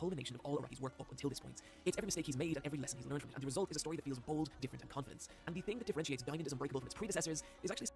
culmination of all Araki's work up until this point. It's every mistake he's made and every lesson he's learned from it, and the result is a story that feels bold, different, and confident. And the thing that differentiates Diamond is Unbreakable from its predecessors is actually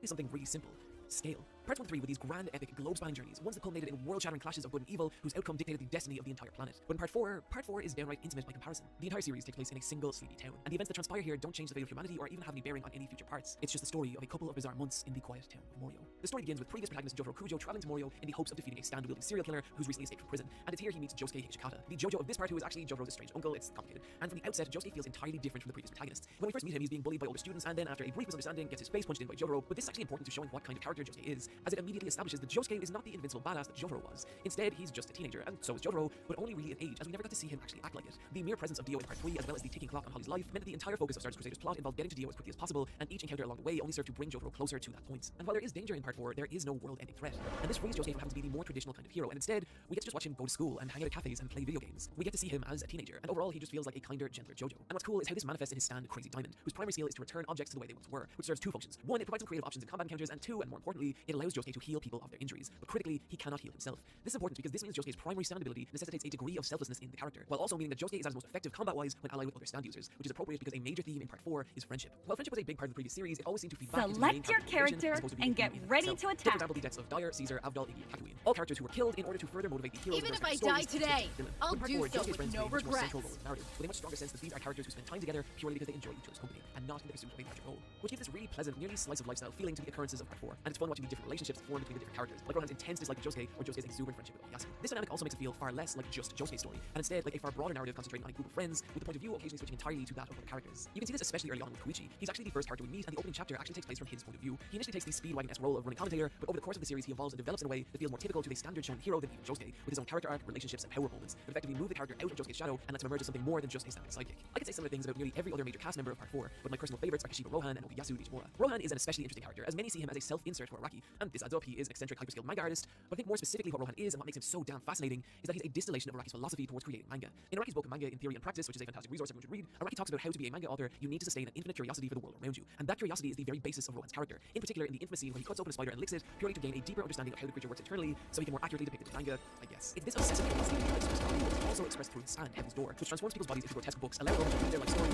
something really simple. Scale. Parts 1 and 3 were these grand, epic, globe-spanning journeys, ones that culminated in world-shattering clashes of good and evil, whose outcome dictated the destiny of the entire planet. But in Part 4 is downright intimate by comparison. The entire series takes place in a single sleepy town, and the events that transpire here don't change the fate of humanity or even have any bearing on any future parts. It's just the story of a couple of bizarre months in the quiet town of Morio. The story begins with previous protagonist Jotaro Kujo traveling to Morio in the hopes of defeating a stand-wielding serial killer who's recently escaped from prison, and it's here he meets Josuke Higashikata, the JoJo of this part, who is actually Jotaro's estranged uncle. It's complicated. And from the outset, Josuke feels entirely different from the previous protagonist. When we first meet him, he's being bullied by older students, and then after a brief misunderstanding, gets his face punched in by Jotaro. But this is actually important to showing what kind of character Josuke is, as it immediately establishes that Josuke is not the invincible badass that Jotaro was. Instead, he's just a teenager, and so is Jotaro, but only really in age, as we never got to see him actually act like it. The mere presence of Dio in Part 3, as well as the ticking clock on Holly's life, meant that the entire focus of Stardust Crusader's plot involved getting to Dio as quickly as possible, and each encounter along the way only served to bring Jotaro closer to that point. And while there is danger in Part 4, there is no world-ending threat. And this frees Josuke from having to be the more traditional kind of hero, and instead, we get to just watch him go to school and hang out at cafes and play video games. We get to see him as a teenager, and overall, he just feels like a kinder, gentler JoJo. And what's cool is how this manifests in his stand, Crazy Diamond, whose primary skill is to return objects to the way they once were, which serves two functions. One, it provides some creative options in combat encounters, and two, and more importantly, it allows Josuke to heal people of their injuries. But critically, he cannot heal himself. This is important because this means Josuke's primary stand ability necessitates a degree of selflessness in the character, while also meaning that Josuke is at his most effective combat-wise when allied with other stand users, which is appropriate because a major theme in Part 4 is friendship. While friendship was a big part of the previous series, it always seemed to feed back into the main Select your character and get ready to attack. For example, the deaths of Dyer, Caesar, Avdol, Iggy, and Kakyoin. All characters who were killed in order to further motivate the heroes. Even if I die today, I'll do so with no regrets. With a much stronger sense that these are characters who spend time together purely because they enjoy each other's company, and not in the pursuit of a larger goal, which gives this really pleasant, nearly slice of lifestyle feeling to the occurrences of Part 4. And it's fun watching the different relationships form between the different characters, like Rohan's intense dislike of Josuke, or Josuke's exuberant friendship with Yasu. This dynamic also makes it feel far less like just Josuke's story, and instead like a far broader narrative concentrating on a group of friends, with the point of view occasionally switching entirely to that of other characters. You can see this especially early on with Koichi. He's actually the first character we meet, and the opening chapter actually takes place from his point of view. He initially takes the Speedwagon-esque role of running commentator, but over the course of the series he evolves and develops in a way that feels more typical to the standard shonen hero than even Josuke, with his own character arc, relationships, and power moments that effectively move the character out of Josuke's shadow and lets him emerge as something more than just a standing sidekick. I could say similar things about nearly every other major cast member of Part 4, but my personal favorites are Kishiba Rohan and Okuyasu Nishimura. Rohan is an especially interesting character, as many see him as a self-insert for Araki, and this adds up. He is an eccentric, hyper-skilled manga artist, but I think more specifically what Rohan is and what makes him so damn fascinating is that he's a distillation of Araki's philosophy towards creating manga. In Araki's book Manga in Theory and Practice, which is a fantastic resource everyone should read, Araki talks about how to be a manga author, you need to sustain an infinite curiosity for the world around you, and that curiosity is the very basis of Rohan's character, in particular in the infamous scene where he cuts open a spider and licks it, purely to gain a deeper understanding of how the creature works internally, so he can more accurately depict it in manga, I guess. It's this obsessive curiosity that expressed in Araki, but it's also expressed through his stand, Heaven's Door, which transforms people's bodies into grotesque books, allowing them to read their life story.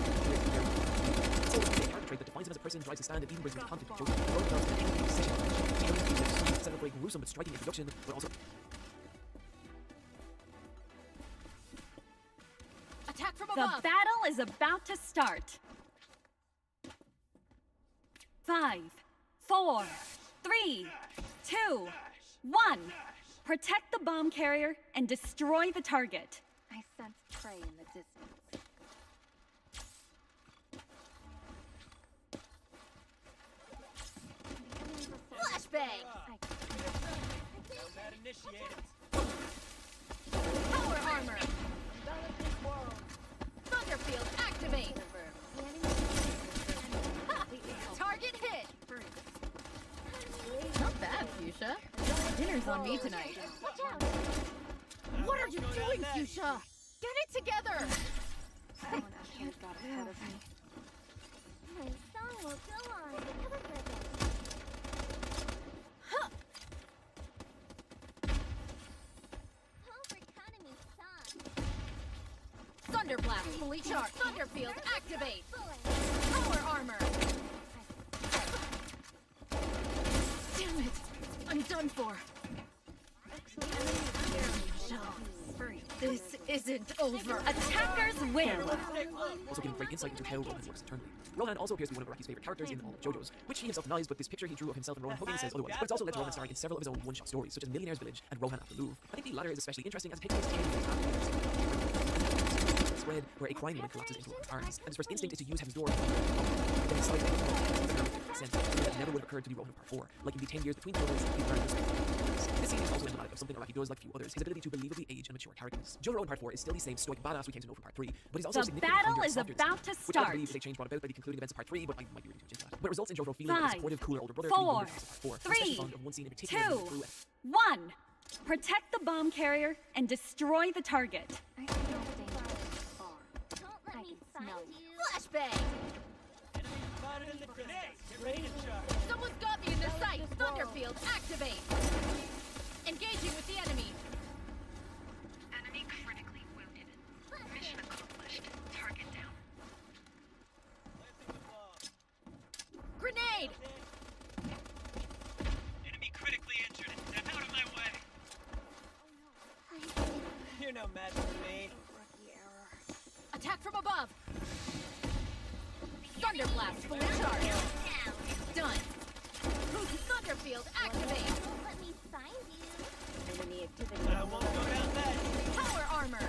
So it's a character trait that defines him as a person, drives his stand, and even brings him into conflict with Josuke. Set up a gruesome but striking introduction, but also Attack from The above! battle is about to start. 5, 4, 3, 2, 1. Protect the bomb carrier and destroy the target. I sense prey in the distance. Flashbang! Combat initiated. Power armor! Thunderfield activate! Ha! Dinner's on me tonight. Watch out! What are you doing, Fuchsia? Get it together! Someone actually got ahead of me. My song will go on. Recover for a bit. Home for economy song. Thunderblast, fully charged. Thunderfield, activate. Bullet. Power armor. Damn it! I'm done for. This isn't over. Attackers win! Also giving great insight into how Rohan works internally. Rohan also appears to be one of Rocky's favorite characters in all of JoJo's, which he himself denies, but this picture he drew of himself and Rohan hugging says otherwise. But it's also led to Rohan starring in several of his own one-shot stories, such as Millionaire's Village and Rohan After Louvre. I think the latter is especially interesting as it takes place in spread where a crime woman collapses into Rohan's arms, and his first instinct is to use heaven's door. Then he slides sense that never would have occurred to be Rohan in Part 4, like in the 10 years between the others. This scene is also emblematic of something Araki does like few others, his ability to believably age and mature characters. Jotaro in Part 4 is still the same stoic badass we came to know from Part 3, but he's also The significantly battle kinder, is softer about to design, which I start. believe is a change brought about by the concluding events of Part 3, but I might be reading too much into that. But it results in Jotaro feeling like a 5, supportive, cooler older brother 4, to the younger of Part 4, especially 3, fond of one scene in particular 2, through it. 1. Protect the bomb carrier and destroy the target. I feel dangerous far. Don't let me find you. Flashbang! Someone's got me in their sight. Thunderfield, activate. Engaging with the enemy. Enemy critically wounded. Mission accomplished. Target down. Grenade! Enemy critically injured. Step out of my way. You're no match for me. Attack from above. Thunderblast, fully charged. Done. Thunderfield, activate. Don't let me find you. Enemy activity. I won't go down that. Power armor.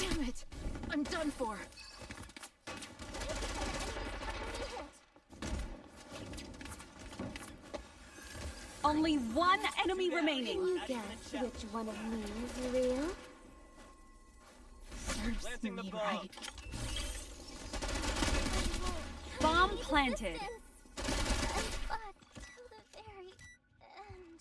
Damn it! I'm done for. Only one enemy remaining. You guess which one of me is real? Serves Planting the me bomb. right. Bomb planted. I fought till the very end.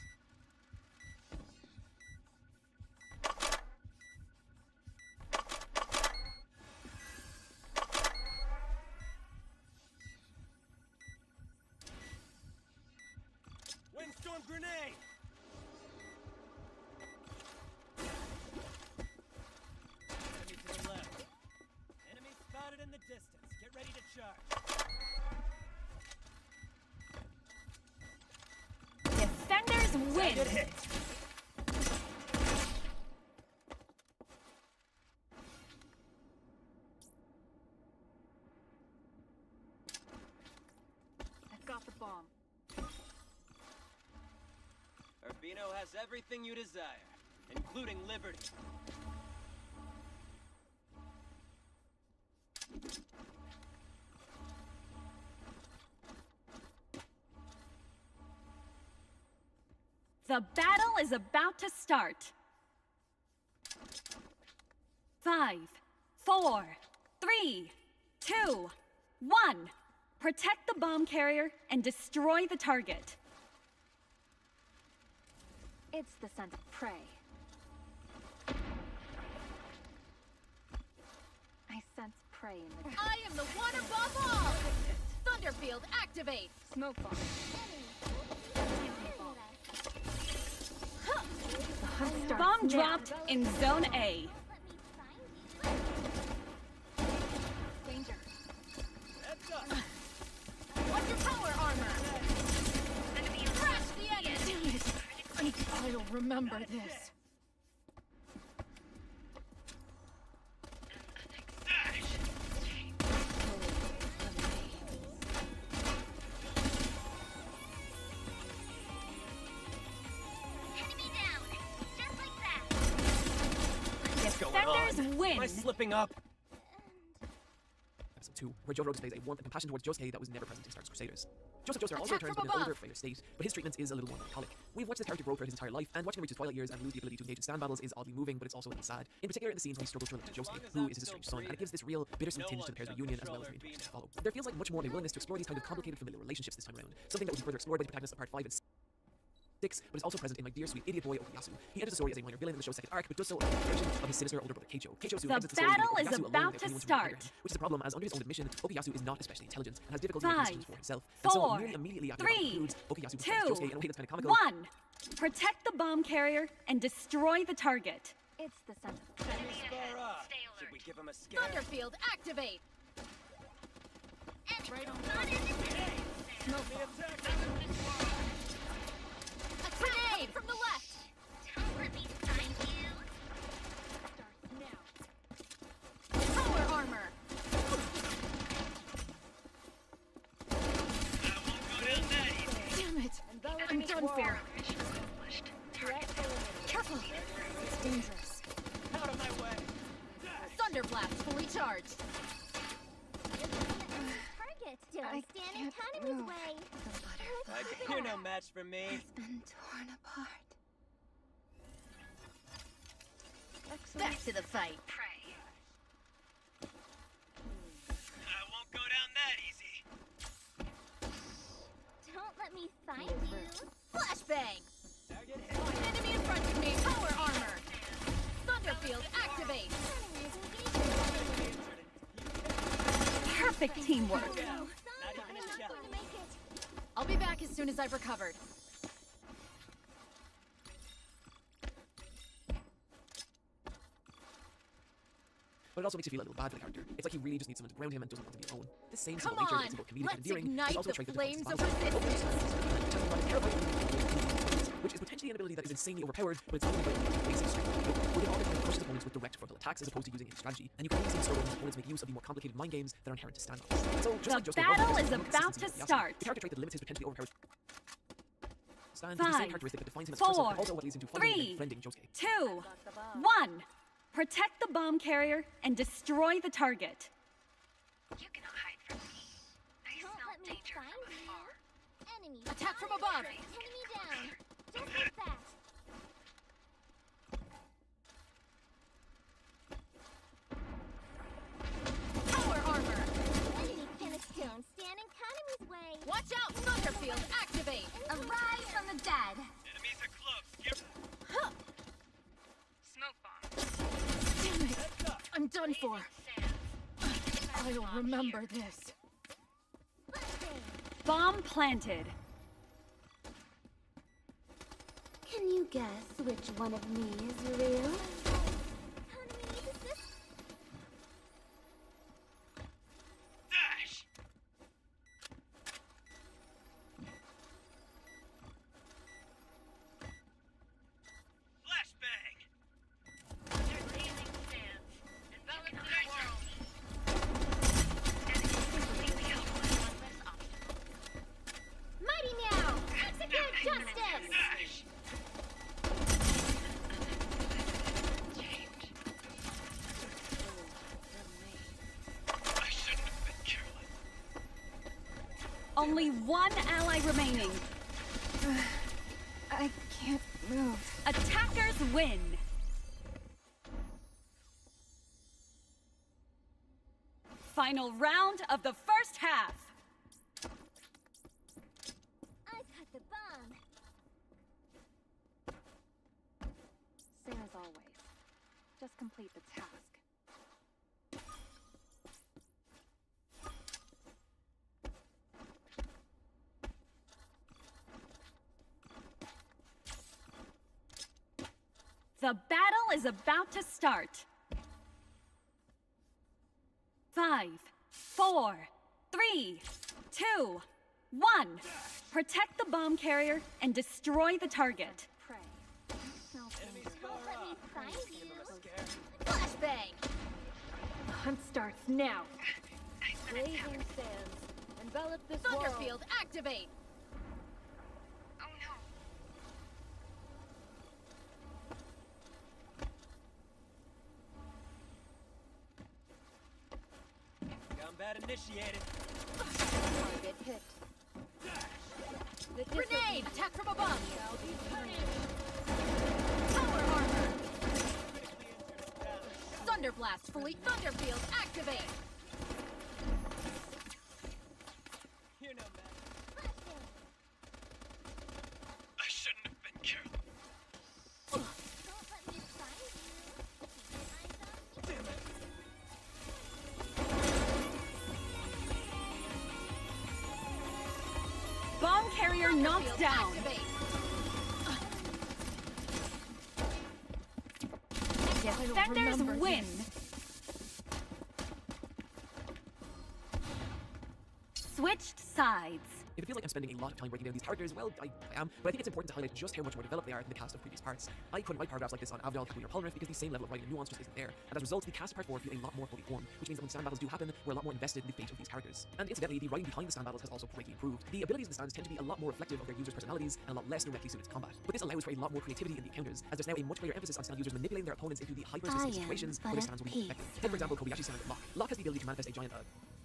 Windstorm grenade. Enemy to the left. Enemy spotted in the distance. Get ready to charge. Defenders win. Good hit. I've got the bomb. Urbino has everything you desire, including liberty. The battle is about to start. 5, 4, 3, 2, 1. Protect the bomb carrier and destroy the target. It's the scent of prey. I sense prey in the I am the one above all! Thunderfield, activate! smoke bomb. The hunt starts Bomb now. dropped in Zone A. Danger. Heads up. What's your power armor? Crash the enemy! Damn it! I'll remember this. Enemy down. Just like that. What's going Defenders on? win. Am I slipping up? Episode 2, where Jotaro displays a warmth and compassion towards Josuke that was never present in Star Crusaders. Joseph Joestar also Attack returns from in an older, above. familiar state, but his treatment is a little more melancholic. We've watched the character grow throughout his entire life, and watching him reach his twilight years and lose the ability to engage in stand battles is oddly moving, but it's also a little sad. In particular, in the scenes when he struggles to relate to Josuke, who is his estranged son, and it gives this real bittersweet tinge to the pair's reunion as well as the main characters to follow. There feels like much more of a willingness to explore these kind of complicated familial relationships this time around, something that was further explored by the protagonists of part 5 and 6, but is also present in my dear sweet idiot boy Okuyasu. He enters the story as a minor villain in the show's second arc, but does so under the direction of his sinister older brother Keicho. Keicho soon exits the story, battle leaving is Okuyasu alone about without to anyone start. protect him, which is a problem, as under his own admission, Okuyasu is not especially intelligent and has difficulty making 5, decisions for himself. And so, 4, nearly immediately after 3, the concludes, Okuyasu 2, becomes Josuke in a way that's kind of comical. 1. Protect the bomb carrier and destroy the target. It's the sensible. Enemy spar up. Stay Should alert. we give him a scare? Thunderfield, activate! Enemy Enemy attack! A grenade from the left! Don't let me find you. Power armor! Damn it! I'm done for. Mission accomplished. Target Careful! It's dangerous. Out of my way! Thunderblast fully charged. Target. Don't stand in Kanami's way. You're no match for me. Been torn apart. Back to the fight. prey. I won't go down that easy. Don't let me find you. Flashbang! Target hit. Enemy in front of me. Power armor. Thunderfield, activate. Enemies engaging. Perfect teamwork. Not even a I'm challenge. not going to make it. I'll be back as soon as I've recovered. But it also makes you feel a little bad for the character. It's like he really just needs someone to ground him and doesn't want to be alone. This same Come simple nature on, that's both comedic and let's endearing ignite is also a the trait that flames of defines the resistance. which is potentially an ability that is insanely overpowered, but it's only a basic strength. Where the author can push his opponents with direct frontal attacks as opposed to using his strategy, and you can only see the story when his opponents make use of the more complicated mind games that are inherent to standoffs. So just The like Josuke battle Robo is has about to consistency of Yasu, start. the character trait that limits his potentially overpowered stand is the same 5, characteristic that defines him as a person, 4, but also what leads him to fighting 3, and friending Josuke. 2, 1. Protect the bomb carrier and destroy the target. You cannot hide from me. I Don't smell let me danger find from you. afar. Enemy. Attack from spotted. above. Enemy down. Just like that. Power armor. Enemy Pinnacle. Stand in Kanami's way. Watch out, Thunderfield, activate. Arise from the dead. Enemies are close. Get Smoke bomb. Damn it. heads up. I'm done for. Sands. I'll remember this. Flashbang. Bomb planted. Can you guess which one of me is real? Kanami needs assist. Dash! Flashbang! They're blazing sands. Envelop the world. Enemy completely helpless. One less obstacle. Mighty Meow. Execute justice. Dash! Change. I shouldn't have been careless. Only one ally remaining. I can't move. Attackers win. Final round of the first half. I cut the bomb. Same as always. Just complete the task. The battle is about to start. 5, 4, 3, 2, 1. Protect the bomb carrier and destroy the target. Pray. Smells Enemy dangerous. spar Don't let me up. find Give him a you. scare. Flashbang. The hunt starts now. Blazing sands. Envelop this Thunderfield, activate. Oh no. Combat initiated. Target hit. Grenade! Attack from above! Power armor! Thunder blast fully. Thunder field activate! You're no match. I shouldn't have been careful. Don't let me find you. Keep your eyes on me. Bomb carrier knocked Field down. activate. Defenders win. Switched sides. If it feels like I'm spending a lot of time breaking down these characters, well, I am, but I think it's important to highlight just how much more developed they are than the cast of previous parts. I couldn't write paragraphs like this on Avdol, Kabuy, or Polnareff because the same level of writing and nuance just isn't there, and as a result, the cast of part 4 feel a lot more fully formed, which means that when stand battles do happen, we're a lot more invested in the fate of these characters. And incidentally, the writing behind the stand battles has also greatly improved. The abilities of the stands tend to be a lot more reflective of their users' personalities and a lot less directly suited to combat. But this allows for a lot more creativity in the encounters, as there's now a much greater emphasis on stand users manipulating their opponents into the hyper-specific situations where their stands will be effective. Take for example Kobayashi's stand with Lock. Lock has the ability to manifest a giant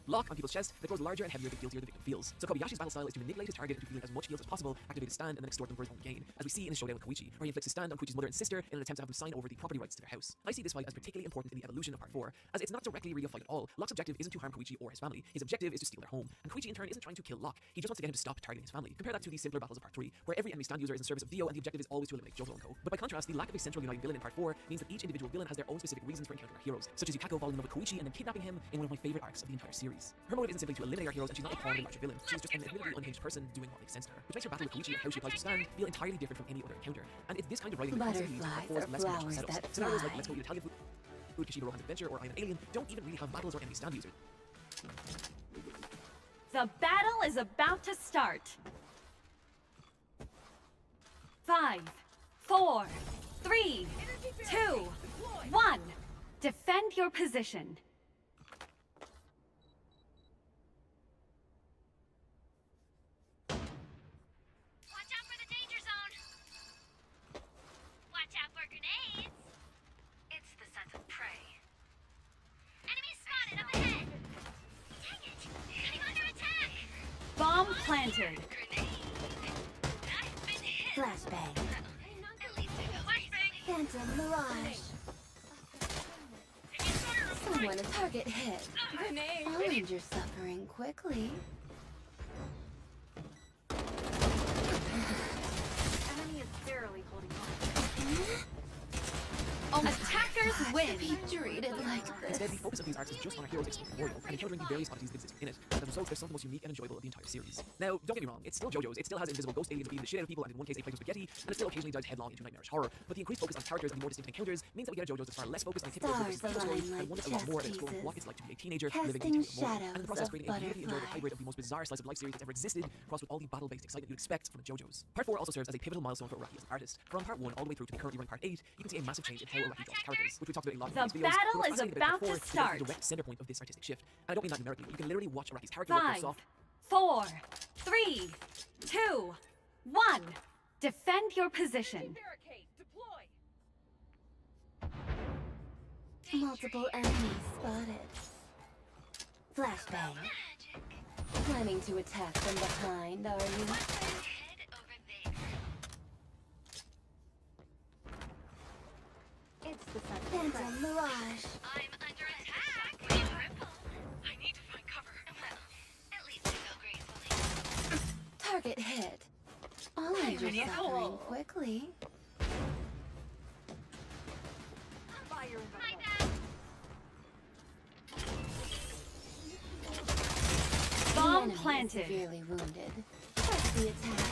lock on people's chest that grows larger and heavier the guiltier the victim feels. So Kobayashi's battle style is to manipulate his target into feeling as much guilt as possible, activate his stand, and then extort them for his own gain, as we see in his showdown with Koichi, where he inflicts his stand on Koichi's mother and sister in an attempt to have them sign over the property rights to their house. I see this fight as particularly important in the evolution of part 4, as it's not directly really a fight at all. Lock's objective isn't to harm Koichi or his family. His objective is to steal their home, and Koichi in turn isn't trying to kill Lock. He just wants to get him to stop targeting his family. Compare that to the simpler battles of part 3, where every enemy stand user is in service of Dio, and the objective is always to eliminate Jojo and Co. But by contrast, the lack of a central uniting villain in part 4 means that each individual villain has their own specific reasons for encountering our heroes, such as Yukako falling in love with Koichi and then kidnapping him in one of my favorite arcs of the entire series. Her motive isn't simply to eliminate our heroes, and she's not a pawn in a larger villain. She's just an admittedly unhinged person doing what makes sense to her, which makes her battle with Koichi and how she applies her stand feel entirely different from any other encounter. And it's this kind of writing that constantly leads to part 4's less conventional setups. Scenarios like Let's Go Eat Italian Food, Kishibe Rohan's Adventure, or I Am an Alien don't even really have battles or enemy stand users. The battle is about to start. 5, 4, 3, 2, 1. Defend your position. Watch out for the danger zone. Watch out for grenades. It's the scent of prey. Enemy spotted up ahead. Dang it! I'm under attack. Bomb planted. Grenade. I've been hit. Flashbang. At least I know flashbang. Phantom Mirage. Someone a target hit. Grenade. I'll end your suffering quickly. Enemy is barely holding on. Attackers win. Be treated like Instead, this. the focus of these arcs is just on our heroes exploring the world and encountering the various oddities that exist in it. As a result, they're some of the most unique and enjoyable of the entire series. Now, don't get me wrong, it's still JoJo's. It still has invisible ghost aliens beating the shit out of people, and in one case a plate of spaghetti, and it still occasionally dives headlong into nightmarish horror. But the increased focus on characters and the more distinct encounters means that we get a JoJo's that's far less focused on a typical Stars versus story, align and one like that's a lot more about chess exploring pieces, what it's like to be a teenager living casting in the interior world, and in the process shadows creating a of beautifully enjoyable butterfly. hybrid of the most bizarre slice of life series that's ever existed, crossed with all the battle-based excitement you'd expect from a JoJo's. Part 4 also serves as a pivotal milestone for Araki as an artist. From part 1 all the way through to the currently running part 8, you can see a massive change in how Araki draws characters, which we've talked about a lot in The previous videos. battle But what's is fascinating about part 4 to is that start. it's the direct center point of this artistic shift. And I don't mean that numerically, but you can literally watch Araki's character work 5, first off 4, 3, 2, 1. Defend your position. Multiple enemies spotted. Flashbang. Planning to attack from behind, are you? Head over there. It's the scent of Phantom Mirage. I'm under attack. Triple. I need to find cover. Well, at least I go gracefully. Target hit. I'll end your suffering quickly. fire in the My hole. bad. The Bomb enemy is planted. severely wounded. Press the attack.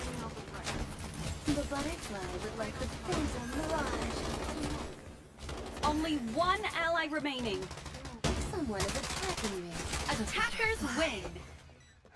The butterfly would like the Phantom Mirage. Only one ally remaining. Someone is attacking me. Attackers win.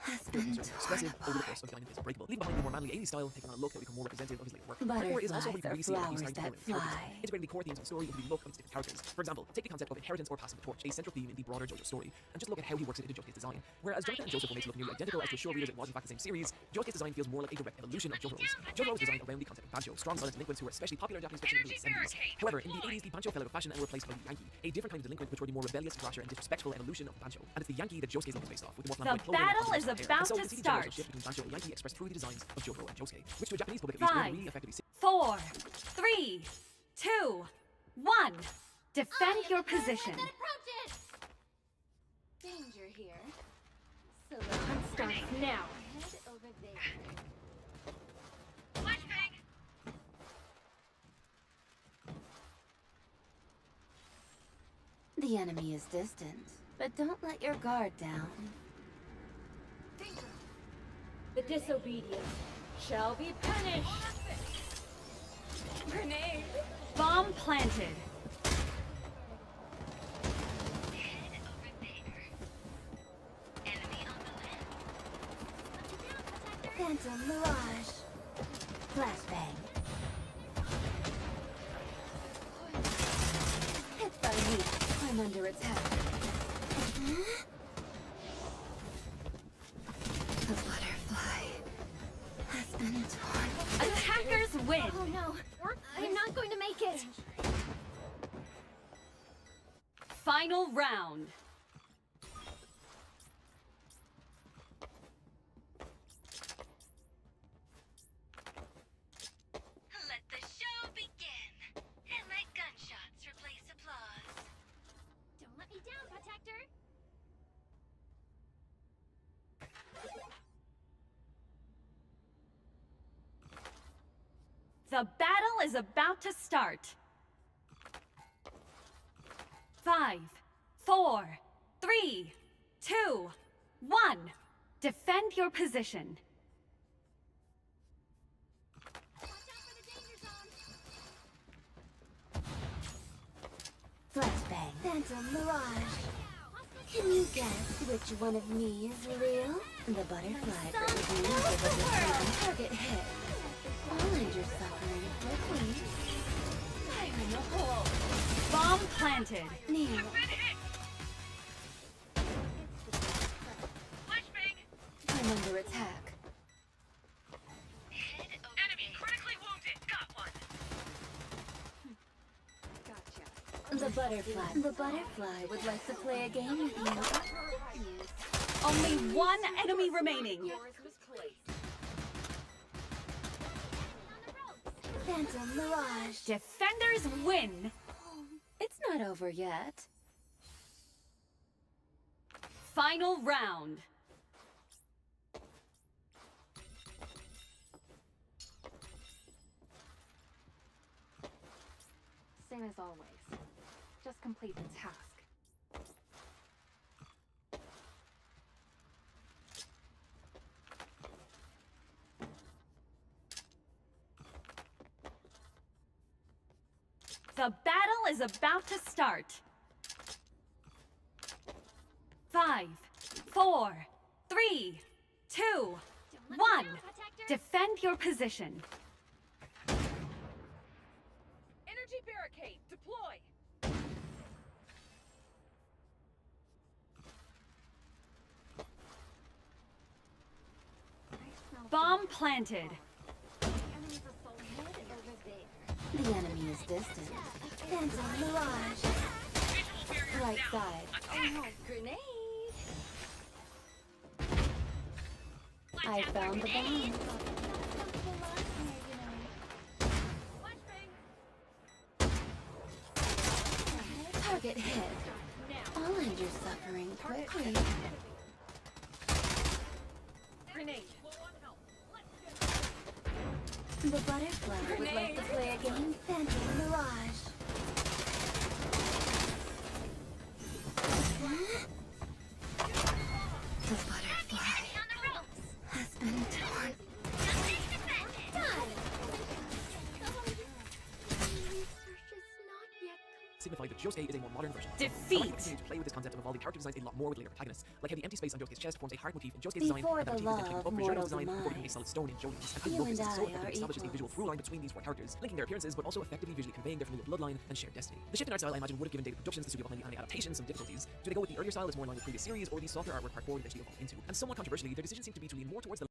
Has been expressive torn over the apart. course of Diamond is breakable, leaving behind the more manly 80s style, taking on a look that will become more representative of his later work. Part 4 is also what we Butterflies really are see in flowers these that characters, fly. integrating the core themes of the story into the look of its different characters. For example, take the concept of inheritance or passing the torch, a central theme in the broader JoJo story, and just look at how he works it into Josuke's design. Whereas Jonathan and Joseph were made to look nearly identical as to assure readers it was in fact the same series, Josuke's design feels more like a direct evolution of Jojo's. Jojo was designed around the concept of banjo, strong silent delinquents who were especially popular in Japanese fiction in the 70s. However, in the 80s, the banjo fell out of fashion and were replaced by the Yankee, a different kind of delinquent which were the more rebellious, thrasher, and disrespectful evolution of the banjo. And it's the Yankee that Josuke's looking to face off with the more The flamboyant clothing and battle is confidence of about And so to the CD start. generational shift between Banjo and Yankee expressed through the designs of Jotaro and Josuke, which to a Japanese public at least were 5, really effectively 4, 3, 2, 1. Defend your position. Danger here. So Hunt starts now. head over there. Flashbang! The enemy is distant, but don't let your guard down. The disobedient shall be punished. Grenade. Bomb planted. Head over there. Enemy on the left. Phantom Mirage. Flashbang. Hit by heat. I'm under attack. The butterfly has been torn. Attackers win. Oh no, I'm not going to make it. Final round. Let the show begin. And let gunshots replace applause. Don't let me down, Protector. The battle is about to start. 5, 4, 3, 2, 1. Defend your position. Flashbang. Phantom Mirage. Can you guess which one of me is real? The butterfly brings me over the freezing target hit. I'll end your suffering quickly. Fire in the hole. Bomb planted. Near. Been hit! Flashbang! I'm under attack. Head over enemy critically wounded. Got one. Gotcha. The butterfly would like to play a game with you. Only one enemy remaining. Phantom Mirage. Defenders win. It's not over yet. Final round. Same as always. Just complete the task. The battle is about to start. 5, 4, 3, 2, 1. Defend your position. Energy barricade, deploy. Bomb planted. The enemy is distant. Phantom Mirage. Right side. Oh, grenade. I found the bomb. Target hit. I'll end your suffering quickly. Grenade. The butterfly would like to play a game. Phantom Mirage. The butterfly On the ropes. has been torn. Nothing defended. signify that Josuke is a more modern version. Defeat. I continue to play with this concept of evolving character designs a lot more with later protagonists, like how the empty space on Josuke's chest forms a heart motif in Josuke's design, Before and that the motif is then love, taken up for Josuke's mortal design before becoming a demise. solid stone in Joly's. And I You love this and because it's so I effective are at establishing a visual equals. through line between these four characters, linking their appearances but also effectively visually conveying their familial bloodline and shared destiny. The shift in art style I imagine would have given David Productions, the studio behind the anime adaptation, some difficulties. Do they go with the earlier style that's more in line with previous series, or the softer artwork part 4 would eventually evolve into? And somewhat controversially, their decision seemed to be to lean more towards the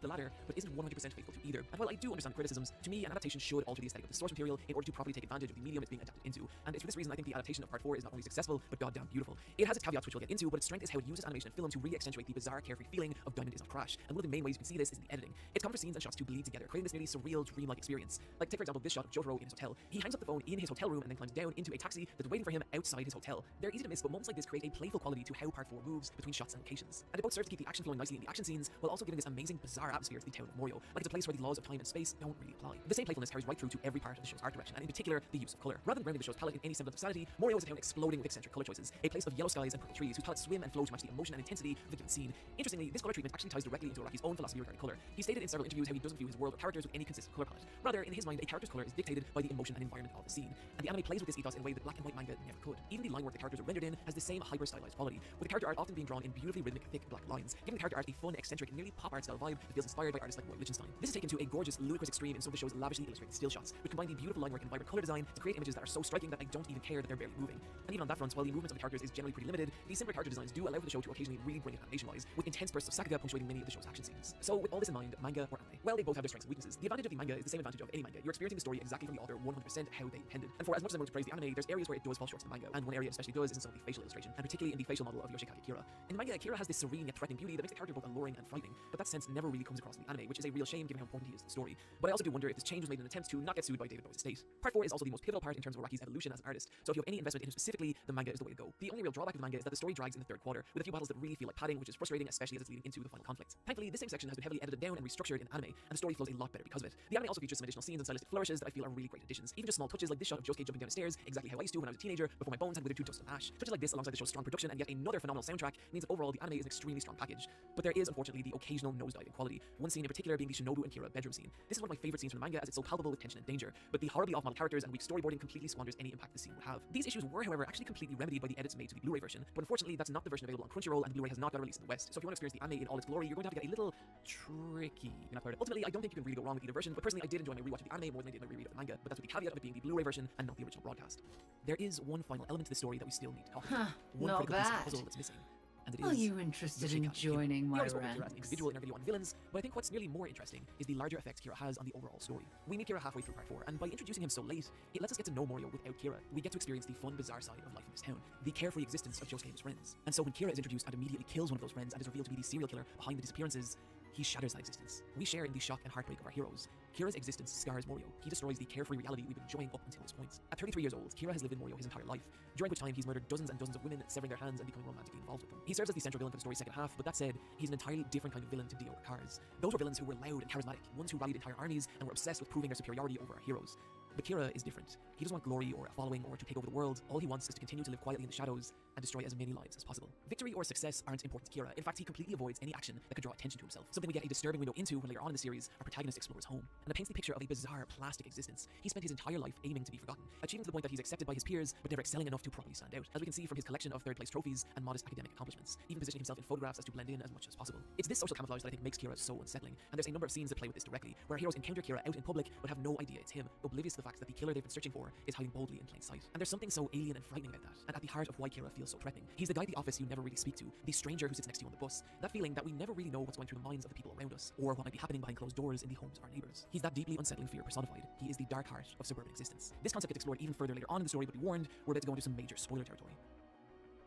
the latter, but isn't 100% faithful to either. And while I do understand criticisms, to me an adaptation should alter the aesthetic of the source material in order to properly take advantage of the medium it's being adapted into. And it's for this reason I think the adaptation of Part 4 is not only successful, but goddamn beautiful. It has its caveats which we'll get into, but its strength is how it uses animation and film to really accentuate the bizarre, carefree feeling of Diamond is not Crash. And one of the main ways you can see this is in the editing. It's come for scenes and shots to bleed together, creating this nearly surreal, dreamlike experience. Like take for example this shot of Jotaro in his hotel. He hangs up the phone in his hotel room and then climbs down into a taxi that's waiting for him outside his hotel. They're easy to miss, but moments like this create a playful quality to how Part 4 moves between shots and locations. And it both serves to keep the action flowing nicely in the action scenes, while also giving this amazing, bizarre atmosphere to the town of Morio, like it's a place where the laws of time and space don't really apply. The same playfulness carries right through to every part of the show's art direction, and in particular, the use of color. Rather than grounding the show's palette in any semblance of sanity, Morio is a town exploding with eccentric color choices, a place of yellow skies and purple trees whose palettes swim and flow to match the emotion and intensity of the given scene. Interestingly, this color treatment actually ties directly into Araki's own philosophy regarding color. He stated in several interviews how he doesn't view his world or characters with any consistent color palette. Rather, in his mind, a character's color is dictated by the emotion and environment of the scene, and the anime plays with this ethos in a way that black and white manga never could. Even the line work the characters are rendered in has the same hyper-stylized quality, with the character art often being drawn in beautifully rhythmic, thick black lines, giving the character art a fun, eccentric, nearly pop art style vibe that feels inspired by artists like Roy Lichtenstein. This is taken to a gorgeous, ludicrous extreme in some of the show's lavishly illustrated still shots, which combine the beautiful line work and vibrant color design to create images that are so striking that I don't even care that they're barely moving. And even on that front, while the movements of the characters is generally pretty limited, these simpler character designs do allow for the show to occasionally really bring it animation-wise, with intense bursts of sakuga punctuating many of the show's action scenes. So with all this in mind, manga or anime? Well, they both have their strengths and weaknesses. The advantage of the manga is the same advantage of any manga. You're experiencing the story exactly from the author 100% how they intended. And for as much as I'm going to praise the anime, there's areas where it does fall short of the manga, and one area especially does is in some of the facial illustration, and particularly in the facial model of Yoshikage Kira. In the manga, Kira has this serene yet threatening beauty that makes the character both alluring and frightening, but that sense never really comes across in the anime, which is a real shame given how important he is to the story. But I also do wonder if this change was made in an attempt to not get sued by David Boy's estate. Part 4 is also the most pivotal part in terms of Araki's evolution as an artist, so if you have any investment in him specifically, the manga is the way to go. The only real drawback of the manga is that the story drags in the third quarter, with a few battles that really feel like padding, which is frustrating, especially as it's leading into the final conflict. Thankfully, this same section has been heavily edited down and restructured in anime, and the story flows a lot better because of it. The anime also features some additional scenes and stylistic flourishes that I feel are really great additions. Even just small touches like this shot of Josuke jumping down the stairs, exactly how I used to when I was a teenager, before my bones had withered to dust and ash. Touches like this, alongside the show's strong production and yet another phenomenal soundtrack, means that overall the anime is an extremely strong package. But there is unfortunately the occasional nosedive in quality. One scene in particular being the Shinobu and Kira bedroom scene. This is one of my favorite scenes from the manga as it's so palpable with tension and danger, but the horribly off-model characters and weak storyboarding completely squanders any impact the scene would have. These issues were, however, actually completely remedied by the edits made to the Blu-ray version, but unfortunately that's not the version available on Crunchyroll, and Blu-ray has not got released in the West. So if you want to experience the anime in all its glory, you're going to have to get a little tricky. You're not part of it. Ultimately, I don't think you can really go wrong with either version, but personally I did enjoy my rewatch of the anime more than I did my reread of the manga, but that's with the caveat of it being the Blu-ray version and not the original broadcast. There is one final element to the story that we still need to talk about. One not critical piece of the bad. puzzle that's missing. And it Are is you interested in Yoshikage Kira. joining We my already spoke about Kira as an ranks? individual in our video on villains, but I think what's nearly more interesting is the larger effects Kira has on the overall story. We meet Kira halfway through Part 4, and by introducing him so late, it lets us get to know Morio without Kira. We get to experience the fun, bizarre side of life in this town, the carefree existence of Josuke and his friends. And so when Kira is introduced and immediately kills one of those friends and is revealed to be the serial killer behind the disappearances, he shatters that existence. We share in the shock and heartbreak of our heroes. Kira's existence scars Morio. He destroys the carefree reality we've been enjoying up until this point. At 33 years old, Kira has lived in Morio his entire life, during which time he's murdered dozens and dozens of women, severing their hands and becoming romantically involved with them. He serves as the central villain for the story's second half, but that said, he's an entirely different kind of villain to Dio or Cars. Those were villains who were loud and charismatic, ones who rallied entire armies and were obsessed with proving their superiority over our heroes. But Kira is different. He doesn't want glory or a following or to take over the world. All he wants is to continue to live quietly in the shadows and destroy as many lives as possible. Victory or success aren't important to Kira. In fact, he completely avoids any action that could draw attention to himself. Something we get a disturbing window into when later on in the series, our protagonist explores home. And it paints the picture of a bizarre, plastic existence. He spent his entire life aiming to be forgotten, achieving to the point that he's accepted by his peers, but never excelling enough to properly stand out, as we can see from his collection of third-place trophies and modest academic accomplishments, even positioning himself in photographs as to blend in as much as possible. It's this social camouflage that I think makes Kira so unsettling, and there's a number of scenes that play with this directly, where our heroes encounter Kira out in public but have no idea it's him, oblivious to the fact that the killer they've been searching for is hiding boldly in plain sight. And there's something so alien and frightening about that, and at the heart of why Kira feels so threatening. He's the guy at the office you never really speak to, the stranger who sits next to you on the bus, that feeling that we never really know what's going through the minds of the people around us, or what might be happening behind closed doors in the homes of our neighbors. He's that deeply unsettling fear personified. He is the dark heart of suburban existence. This concept gets explored even further later on in the story, but be warned, we're about to go into some major spoiler territory.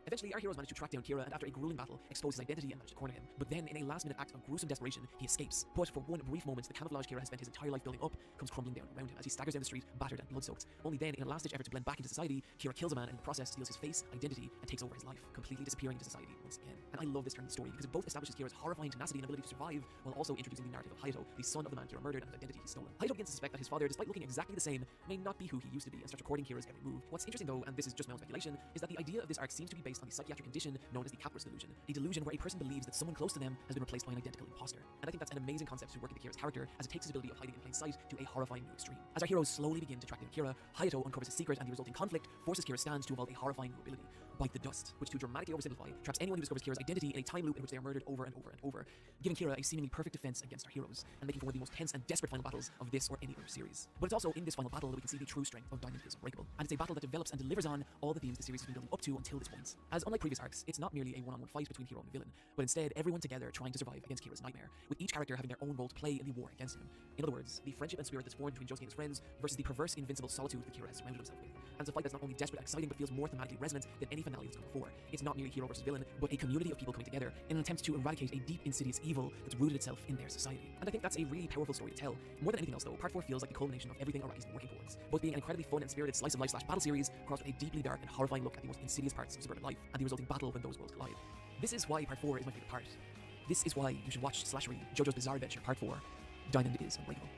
Eventually, our heroes manage to track down Kira and after a grueling battle, expose his identity and manage to corner him. But then, in a last-minute act of gruesome desperation, he escapes. But for one brief moment, the camouflage Kira has spent his entire life building up comes crumbling down around him as he staggers down the street, battered and blood-soaked. Only then, in a last-ditch effort to blend back into society, Kira kills a man and in the process steals his face, identity, and takes over his life, completely disappearing into society once again. And I love this turn in the story because it both establishes Kira's horrifying tenacity and ability to survive, while also introducing the narrative of Hayato, the son of the man Kira murdered and his identity he's stolen. Hayato begins to suspect that his father, despite looking exactly the same, may not be who he used to be and starts recording Kira's every move. What's interesting though, and this is just my own speculation, is that the idea of this arc seems to be based on the psychiatric condition known as the Capris delusion, a delusion where a person believes that someone close to them has been replaced by an identical imposter. And I think that's an amazing concept to work into Kira's character, as it takes his ability of hiding in plain sight to a horrifying new extreme. As our heroes slowly begin to track down Kira, Hayato uncovers his secret, and the resulting conflict forces Kira's stand to evolve a horrifying new ability, Bite the Dust, which, to dramatically oversimplify, traps anyone who discovers Kira's identity in a time loop in which they are murdered over and over and over, giving Kira a seemingly perfect defense against our heroes, and making for one of the most tense and desperate final battles of this or any other series. But it's also in this final battle that we can see the true strength of Diamond is Unbreakable, and it's a battle that develops and delivers on all the themes the series has been building up to until this point. As unlike previous arcs, it's not merely a one-on-one fight between hero and villain, but instead everyone together trying to survive against Kira's nightmare, with each character having their own role to play in the war against him. In other words, the friendship and spirit that's formed between Josuke and his friends versus the perverse, invincible solitude that Kira has surrounded himself with. And it's a fight that's not only desperate and exciting, but feels more thematically resonant than any finale that's come before. It's not merely hero versus villain, but a community of people coming together in an attempt to eradicate a deep, insidious evil that's rooted itself in their society. And I think that's a really powerful story to tell. More than anything else, though, Part 4 feels like the culmination of everything Araki's been working towards, both being an incredibly fun and spirited slice of life / battle series, crossed with a deeply dark and horrifying look at the most insidious parts of suburban life, and the resulting battle when those worlds collide. This is why Part 4 is my favorite part. This is why you should watch / read JoJo's Bizarre Adventure Part 4, Diamond is Unbreakable.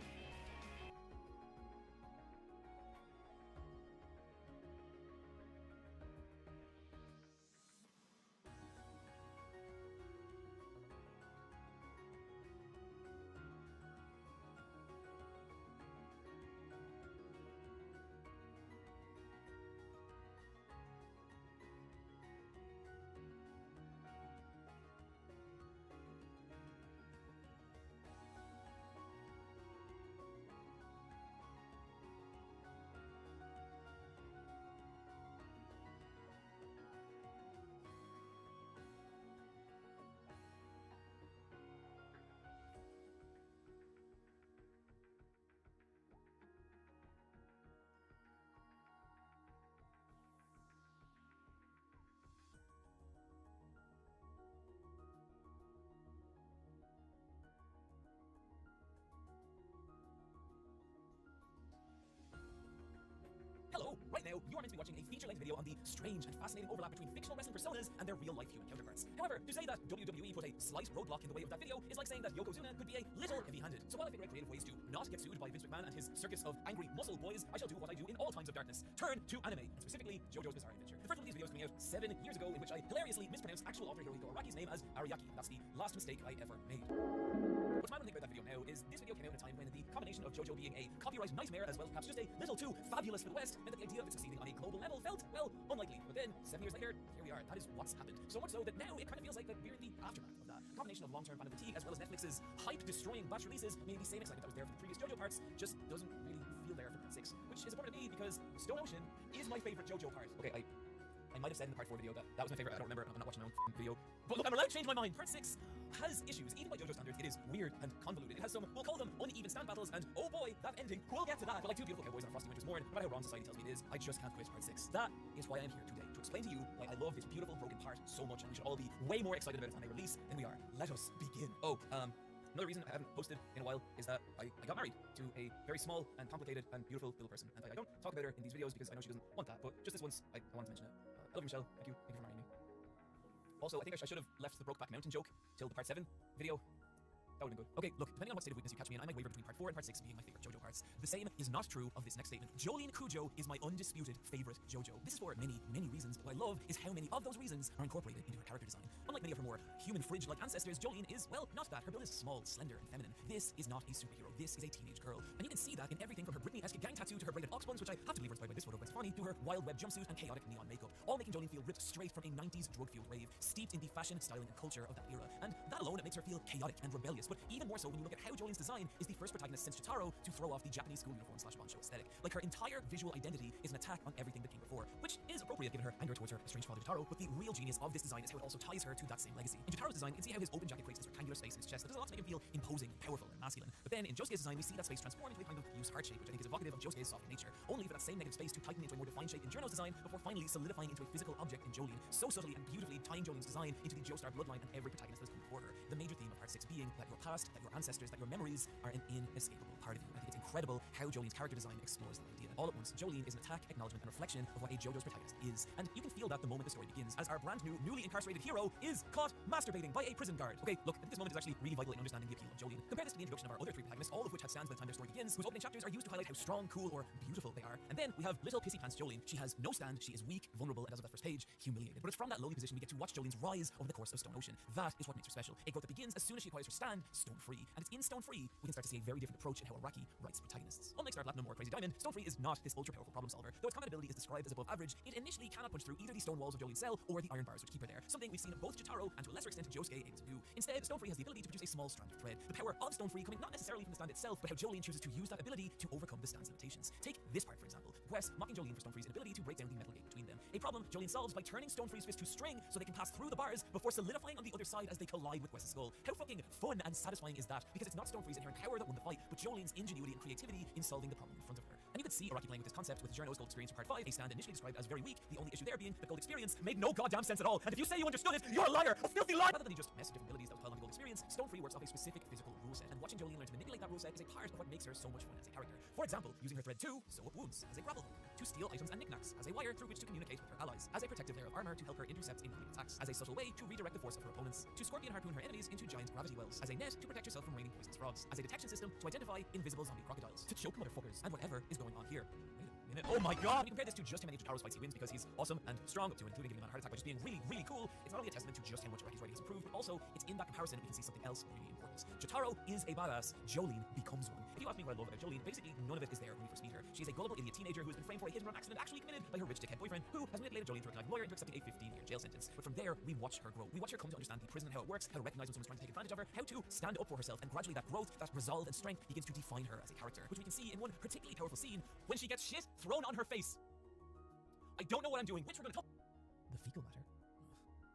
Hello! Right now, you are meant to be watching a feature-length video on the strange and fascinating overlap between fictional wrestling personas and their real-life human counterparts. However, to say that WWE put a slight roadblock in the way of that video is like saying that Yokozuna could be a little heavy-handed. So while I figure out creative ways to not get sued by Vince McMahon and his circus of angry muscle boys, I shall do what I do in all times of darkness. Turn to anime, and specifically JoJo's Bizarre Adventure. The first one of these videos coming out 7 years ago, in which I hilariously mispronounced actual author Hirohito Araki's name as Ariaki. That's the last mistake I ever made. What's mad when I think about that video now is this video came out in a time when the combination of JoJo being a copyright nightmare as well as perhaps just a little too fabulous for the West meant that the idea of it succeeding on a global level felt, well, unlikely. But then, 7 years later, here we are. That is what's happened. So much so that now it kind of feels like that we're in the aftermath of that. A combination of long-term fan fatigue as well as Netflix's hype-destroying batch releases, meaning the same excitement that was there for the previous JoJo parts just doesn't really feel there for Part 6, which is a bummer to me because Stone Ocean is my favorite JoJo part. Okay, I might have said in the Part 4 video that was my favorite. I don't remember. I'm not watching my own video. But look, I'm allowed to change my mind. Part 6 has issues. Even by JoJo standards, it is weird and convoluted. It has some, we'll call them uneven stand battles, and oh boy, that ending, we'll get to that. But like two beautiful cowboys on a frosty winter's morn, no matter how wrong society tells me it is, I just can't quit Part 6. That is why I'm here today, to explain to you why I love this beautiful broken part so much, and we should all be way more excited about its anime release than we are. Let us begin. Another reason I haven't posted in a while is that I got married to a very small and complicated and beautiful little person, and I don't talk about her in these videos because I know she doesn't want that, but just this once, I wanted to mention it. I love you, Michelle. Thank you for marrying me. Also, I think I should have left the Brokeback Mountain joke till the Part 7 video. That would've been good. Okay, look, depending on what state of weakness you catch me in, I might waver between Part 4 and Part 6 being my favorite JoJo parts. The same is not true of this next statement. Jolene Cujo is my undisputed favorite JoJo. This is for many, many reasons, but what I love is how many of those reasons are incorporated into her character design. Unlike many of her more human fridge-like ancestors, Jolene is, well, not that. Her build is small, slender, and feminine. This is not a superhero. This is a teenage girl. And you can see that in everything from her Britney-esque gang tattoo to her braided ox buns, which I have to believe were inspired by this photo of Gwen Stefani, to her wild web jumpsuit and chaotic neon makeup, all making Jolene feel ripped straight from a 90s drug-fueled rave, steeped in the fashion, styling, and culture of that era. And that alone, it makes her feel chaotic and rebellious, but even more so when you look at how Jolene's design is the first protagonist since Chitaro to throw off the Japanese school uniform / bancho aesthetic. Like, her entire visual identity is an attack on everything that came before, which is appropriate given her anger towards her estranged father Chitaro, but the real genius of this design is how it also ties her to that same legacy. In Chitaro's design, you can see how his open jacket creates this rectangular space in his chest that does a lot to make him feel imposing, powerful, and masculine. But then in Josuke's design, we see that space transform into a kind of loose heart shape, which I think is evocative of Josuke's soft nature, only for that same negative space to tighten into a more defined shape in Jurno's design before finally solidifying into a physical object in Jolene, so subtly and beautifully tying Jolene's design into the Joestar bloodline and every protagonist that has come before her. The major theme of Part 6 being that your past, that your ancestors, that your memories are an inescapable part of you. I think it's incredible how Jolene's character design explores that idea. All at once, Jolene is an attack, acknowledgement, and reflection of what a JoJo's protagonist is. And you can feel that the moment the story begins, as our brand new, newly incarcerated hero is caught masturbating by a prison guard. Okay, look, I think this moment is actually really vital in understanding the appeal of Jolene. Compare this to the introduction of our other three protagonists, all of which have stands by the time their story begins, whose opening chapters are used to highlight how strong, cool, or beautiful they are. And then we have little pissy pants Jolene. She has no stand, she is weak, vulnerable, and as of that first page, humiliated. But it's from that lowly position we get to watch Jolene's rise over the course of Stone Ocean. That is what makes her special. A growth that begins as soon as she acquires her stand, Stone Free. And it's in Stone Free we can start to see a very different approach in how Araki writes its protagonists. Unlike Star Platinum or Crazy Diamond, Stonefree is not this ultra-powerful problem solver. Though its combat ability is described as above average, it initially cannot punch through either the stone walls of Jolene's cell or the iron bars which keep her there, something we've seen both Jotaro and to a lesser extent Josuke able to do. Instead, Stonefree has the ability to produce a small strand of thread. The power of Stonefree coming not necessarily from the stand itself, but how Jolene chooses to use that ability to overcome the stand's limitations. Take this part, for example. Wes mocking Jolene for Stonefree's inability to break down the metal gate between them. A problem Jolene solves by turning Stonefree's fist to string so they can pass through the bars before solidifying on the other side as they collide with Wes's skull. How fucking fun and satisfying is that? Because it's not Stonefree's inherent power that won the fight, but Jolene's ingenuity and creativity in solving the problem in front of her. And you could see Araki playing with this concept with Journo's Gold Experience for Part 5, a stand initially described as very weak, the only issue there being that Gold Experience made no goddamn sense at all. And if you say you understood it, you're a liar! A filthy liar! Rather than he just messed with different abilities that was piled on the Gold Experience, Stonefree works off a specific physical rule set, and watching Jolene learn to manipulate that rule set is a part of what makes her so much fun as a character. For example, using her thread to sew up wounds, as a grapple hook, to steal items and knickknacks, as a wire through which to communicate with her allies, as a protective layer of armor to help her intercept incoming attacks, as a subtle way to redirect the force of her opponents, to scorpion harpoon her enemies into giant gravity wells, as a net to protect yourself from raining poisonous frogs, as a detection system to identify invisible zombie crocodiles, to choke motherfuckers, and whatever is going on here. Wait a minute. Oh my god! We compare this to just how many Jotaro's fights he wins because he's awesome and strong, up to and including giving him a heart attack by just being really, really cool. It's not only a testament to just how much Araki's writing has improved, but also it's in that comparison we can see something else really important. Jotaro is a badass, Jolene becomes one. If you ask me what I love about Jolene, basically none of it is there when we first meet her. She is a gullible idiot teenager who has been framed for a hit-and-run accident actually committed by her rich dickhead boyfriend, who has manipulated Jolene through a conniving lawyer into accepting a 15-year jail sentence. But from there, we watch her grow. We watch her come to understand the prison and how it works, how to recognize when someone's trying to take advantage of her, how to stand up for herself, and gradually that growth, that resolve and strength begins to define her as a character, which we can see in one particularly powerful scene when she gets shit thrown on her face. I don't know what I'm doing, which we're gonna talk. The fecal matter.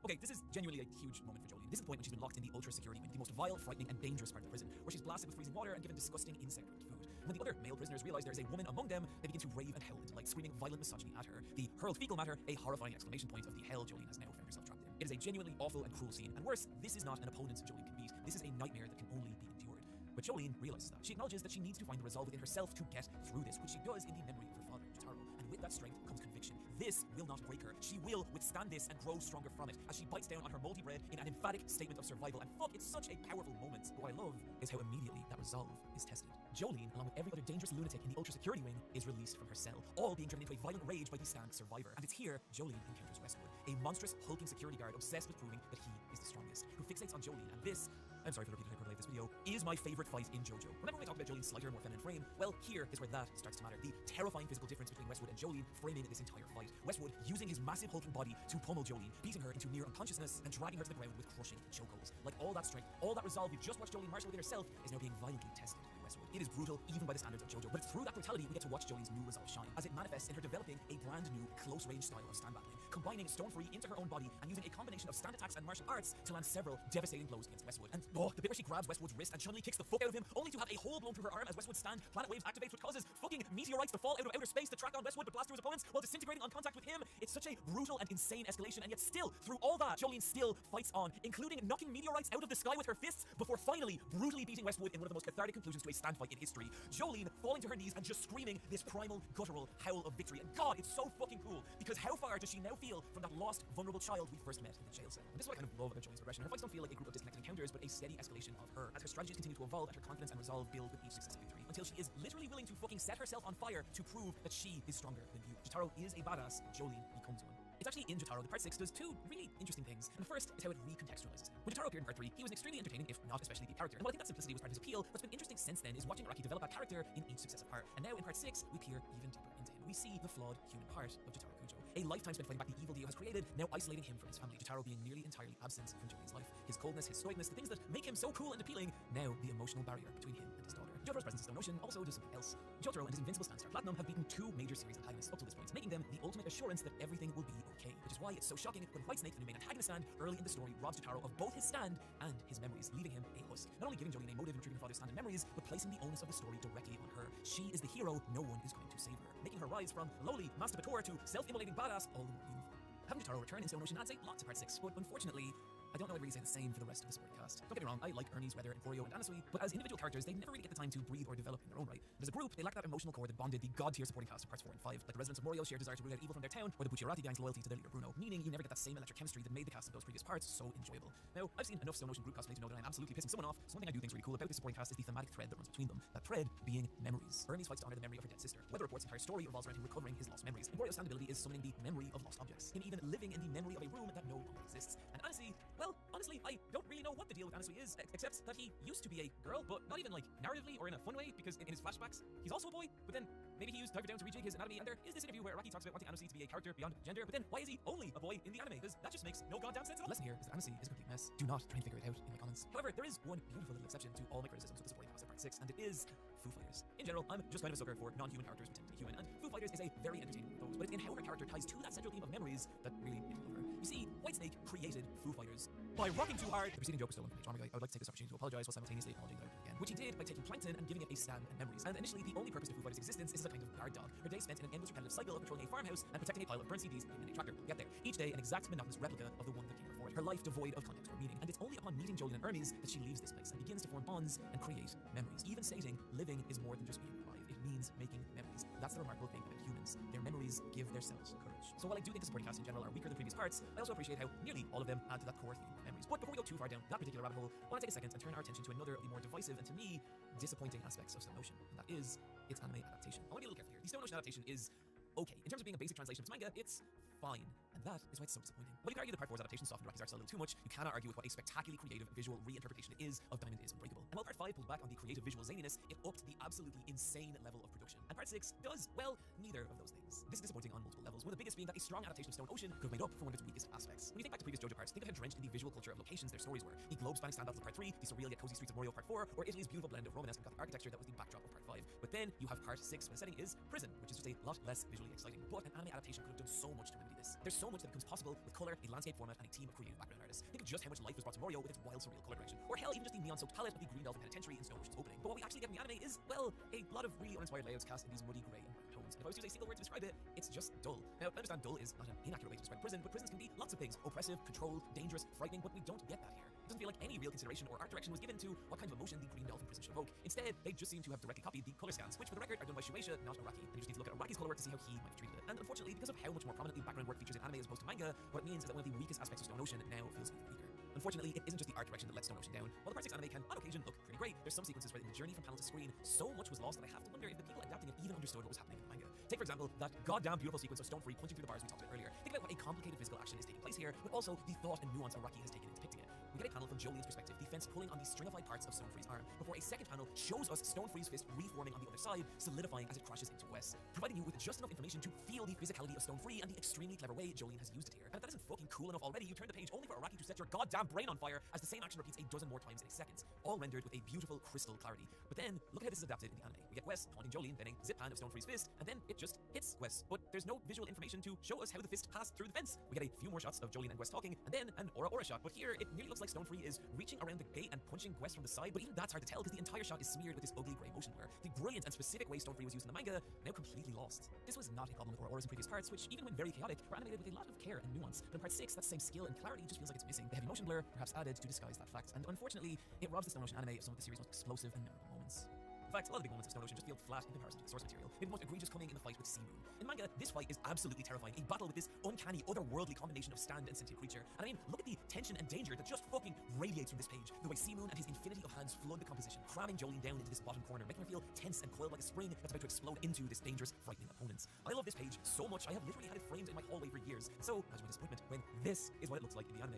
Okay, this is genuinely a huge moment for Jolene. This is the point when she's been locked in the ultra-security wing, the most vile, frightening, and dangerous part of the prison, where she's blasted with freezing water and given disgusting insect-cooked food. When the other male prisoners realize there is a woman among them, they begin to rave and howl into light, screaming violent misogyny at her. The hurled fecal matter, a horrifying exclamation point of the hell Jolene has now found herself trapped in. It is a genuinely awful and cruel scene, and worse, this is not an opponent Jolene can beat. This is a nightmare that can only be endured. But Jolene realizes that. She acknowledges that she needs to find the resolve within herself to get through this, which she does in the memory of her father, Jotaro. And with that strength comes conviction. This will not break her. She will withstand this and grow stronger from it, as she bites down on her moldy bread in an emphatic statement of survival. And fuck, it's such a powerful moment. But what I love is how immediately that resolve is tested. Jolene, along with every other dangerous lunatic in the ultra-security wing, is released from her cell, all being driven into a violent rage by the stand survivor. And it's here Jolene encounters Westwood, a monstrous, hulking security guard obsessed with proving that he is the strongest, who fixates on Jolene. And this, I'm sorry for the repeated hyperbole of this video, is my favorite fight in JoJo. Whenever we talk about Jolene's slighter, more feminine frame, well, here is where that starts to matter. The terrifying physical difference between Westwood and Jolene framing this entire fight. Westwood using his massive hulking body to pummel Jolene, beating her into near unconsciousness and dragging her to the ground with crushing chokeholds. Like all that strength, all that resolve we've just watched Jolene marshal within herself is now being violently tested by Westwood. It is brutal even by the standards of JoJo, but it's through that brutality we get to watch Jolene's new resolve shine, as it manifests in her developing a brand new close-range style of stand battling, combining Stonefree into her own body and using a combination of stand attacks and martial arts to land several devastating blows against Westwood. And the bit where she grabs Westwood's wrist and Chun-Li kicks the fuck out of him, only to have a hole blown through her arm as Westwood's stand planet waves activates, which causes fucking meteorites to fall out of outer space to track on Westwood but blast through his opponents while disintegrating on contact with him. It's such a brutal and insane escalation, and yet still, through all that, Jolene still fights on, including knocking meteorites out of the sky with her fists before finally brutally beating Westwood in one of the most cathartic conclusions to a stand fight in history. Jolene falling to her knees and just screaming this primal, guttural howl of victory. And God, it's so fucking cool, because how far does she now feel from that lost, vulnerable child we first met in the jail cell? And this is what I kind of love about Jolene's progression. Her fights don't feel like a group of disconnected encounters, but a steady escalation of her, as her strategies continue to evolve and her confidence and resolve build with each successive victory, until she is literally willing to fucking set herself on fire to prove that she is stronger than you. Jotaro is a badass, Jolene becomes one. It's actually in Jotaro that Part 6 does two really interesting things. And the first is how it recontextualizes him. When Jotaro appeared in Part 3, he was an extremely entertaining, if not especially deep character. And while I think that simplicity was part of his appeal, what's been interesting since then is watching Araki develop that character in each successive part. And now in Part 6, we peer even deeper into him. We see the flawed human part of Jotaro Kujo. A lifetime spent fighting back the evil Dio has created, now isolating him from his family. Jotaro being nearly entirely absent from Jolene's life. His coldness, his stoicness, the things that make him so cool and appealing, now the emotional barrier between him and his daughter. Jotaro's presence in Stone Ocean also does something else. Jotaro and his invincible stand Star Platinum have beaten two major series antagonists up to this point, making them the ultimate assurance that everything will be okay. Which is why it's so shocking when Whitesnake, the new main antagonist stand, early in the story robs Jotaro of both his stand and his memories, leaving him a husk. Not only giving Jolene a motive in retrieving her father's stand and memories, but placing the onus of the story directly on her. She is the hero, no one is going to save her, making her rise from lowly masturbator to self-immolating badass all the more uniform. Having Jotaro return in Stone Ocean adds a lot to Part 6, but unfortunately, I don't know I'd really say the same for the rest of the supporting cast. Don't get me wrong, I like Ernie's, Weather, and Koryo, and Anasui, but as individual characters, they never really get the time to breathe or develop in their own right. And as a group, they lack that emotional core that bonded the god-tier supporting cast of Parts 4 and 5, like the residents of Morio shared desire to root out evil from their town, or the Bucciarati gang's loyalty to their leader Bruno, meaning you never get that same electric chemistry that made the cast of those previous parts so enjoyable. Now, I've seen enough Stone Ocean group cosplay to know that I'm absolutely pissing someone off, so one thing I do think is really cool about this supporting cast is the thematic thread that runs between them, that thread being memories. Ernie's fights to honor the memory of her dead sister. Weather Report's entire story revolves around him recovering his lost memories, and Morio's stand ability is summoning the memory of lost objects, him even living in the memory of a room that no longer exists. And honestly, well, well, honestly, I don't really know what the deal with Anasui is, except that he used to be a girl, but not even like narratively or in a fun way, because in his flashbacks, he's also a boy, but then maybe he used Diver Down to rejig his anatomy, and there is this interview where Araki talks about wanting Anasui to be a character beyond gender, but then why is he only a boy in the anime? Because that just makes no goddamn sense at all. The lesson here is that Anasui is a complete mess. Do not try and figure it out in my comments. However, there is one beautiful little exception to all my criticisms of the supporting cast in part 6, and it is Foo Fighters. In general, I'm just kind of a sucker for non-human characters pretending to be human, and Foo Fighters is a very entertaining one of those, but it's in how her character ties to that central theme of memories that really hit over her. You see, Whitesnake created Foo Fighters by rocking too hard. The preceding joke is still on page. Guy. I would like to take this opportunity to apologize while simultaneously acknowledging that I did it again, which he did by taking Plankton and giving it a stand and memories. And initially, the only purpose to Foo Fighters' existence is as a kind of guard dog. Her day spent in an endless repetitive cycle of patrolling a farmhouse and protecting a pile of burnt CDs in a tractor. Get there. Each day, an exact monotonous replica of the one that came before it. Her life devoid of context or meaning. And it's only upon meeting Jolene and Hermes that she leaves this place and begins to form bonds and create memories. Even stating living is more than just being alive. It means making memories. That's the remarkable thing about humans. Their memories give themselves courage. So while I do think the supporting cast in general are weaker than previous parts, I also appreciate how nearly all of them add to that core theme of memories. But before we go too far down that particular rabbit hole, I want to take a second and turn our attention to another of the more divisive and to me disappointing aspects of stop motion, and that is its anime adaptation. I want to be a little careful here. The stop motion adaptation is okay. In terms of being a basic translation of its manga, it's fine. And that is why it's so disappointing. While you can argue that Part 4's adaptation softened Rocky's art style a little too much, you cannot argue with what a spectacularly creative visual reinterpretation it is of Diamond is Unbreakable. And while Part 5 pulled back on the creative visual zaniness, it upped the absolutely insane level of production. And Part 6 does, well, neither of those things. This is disappointing on multiple levels, one of the biggest being that a strong adaptation of Stone Ocean could have made up for one of its weakest aspects. When you think back to previous JoJo parts, think of how drenched in the visual culture of locations their stories were. The globe-spanning stand battles of Part 3, the surreal yet cozy streets of Morio of Part 4, or Italy's beautiful blend of Romanesque and Gothic architecture that was the backdrop of Part 5. But then you have Part 6, where the setting is prison, which is just a lot less visually exciting. But an anime adaptation could have done so much to remedy this. There's so much that becomes possible with color, a landscape format, and a team of creative background artists. Think of just how much life was brought to Morio with its wild, surreal color correction. Or hell, even just the neon-soaked palette of the Green Dolphin Penitentiary in Stone Ocean's opening. But what we actually get in the anime is, well, a lot of really uninspired layouts cast in these muddy grey and brown tones. And if I was to use a single word to describe it, it's just dull. Now, I understand dull is not an inaccurate way to describe prison, but prisons can be lots of things. Oppressive, controlled, dangerous, frightening, but we don't get that here. It doesn't feel like any real consideration or art direction was given to what kind of emotion the Green Dolphin prison should evoke. Instead, they just seem to have directly copied the color scans, which for the record are done by Shueisha, not Araki. And you just need to look at Araki's color work to see how he might have treated it. And unfortunately, because of how much more prominently background work features in anime as opposed to manga, what it means is that one of the weakest aspects of Stone Ocean now feels even weaker. Unfortunately, it isn't just the art direction that lets Stone Ocean down. While the Part 6 anime can, on occasion, look pretty great, there's some sequences where in the journey from panel to screen, so much was lost that I have to wonder if the people adapting it even understood what was happening in the manga. Take, for example, that goddamn beautiful sequence of Stone Free punching through the bars we talked about earlier. Think about what a complicated physical action is taking place here, but also the thought and nuance Araki has taken in depicting it. We get a panel from Jolene's perspective, the fence pulling on the stringified parts of Stone Free's arm, before a second panel shows us Stone Free's fist reforming on the other side, solidifying as it crashes into Wes, providing you with just enough information to feel the physicality of Stone Free and the extremely clever way Jolene has used it here. And if that isn't fucking cool enough already, you turn the page only for Araki to set your goddamn brain on fire as the same action repeats a dozen more times in a second, all rendered with a beautiful crystal clarity. But then, look at how this is adapted in the anime. We get Wes taunting Jolene, then a zip pan of Stone Free's fist, and then it just hits Wes. But there's no visual information to show us how the fist passed through the fence. We get a few more shots of Jolene and Wes talking, and then an aura shot. But here, it nearly looks like Stone Free is reaching around the gate and punching Wes from the side, but even that's hard to tell because the entire shot is smeared with this ugly grey motion blur. The brilliant and specific way Stone Free was used in the manga, now completely lost. This was not a problem with auras in previous parts, which even when very chaotic, were animated with a lot of care and nuance. But in Part 6, that same skill and clarity just feels like it's missing. The heavy motion blur perhaps added to disguise that fact, and unfortunately, it robs the Stone Ocean anime of some of the series' most explosive and memorable moments. In fact, a lot of the big moments of Stone Ocean just feel flat in comparison to the source material. Maybe the most egregious coming in the fight with Sea Moon. In manga, this fight is absolutely terrifying. A battle with this uncanny, otherworldly combination of stand and sentient creature. And I mean, look at the tension and danger that just fucking radiates from this page. The way Sea Moon and his infinity of hands flood the composition, cramming Jolene down into this bottom corner, making her feel tense and coiled like a spring that's about to explode into this dangerous, frightening opponent. I love this page so much, I have literally had it framed in my hallway for years. So, imagine my disappointment when this is what it looks like in the anime.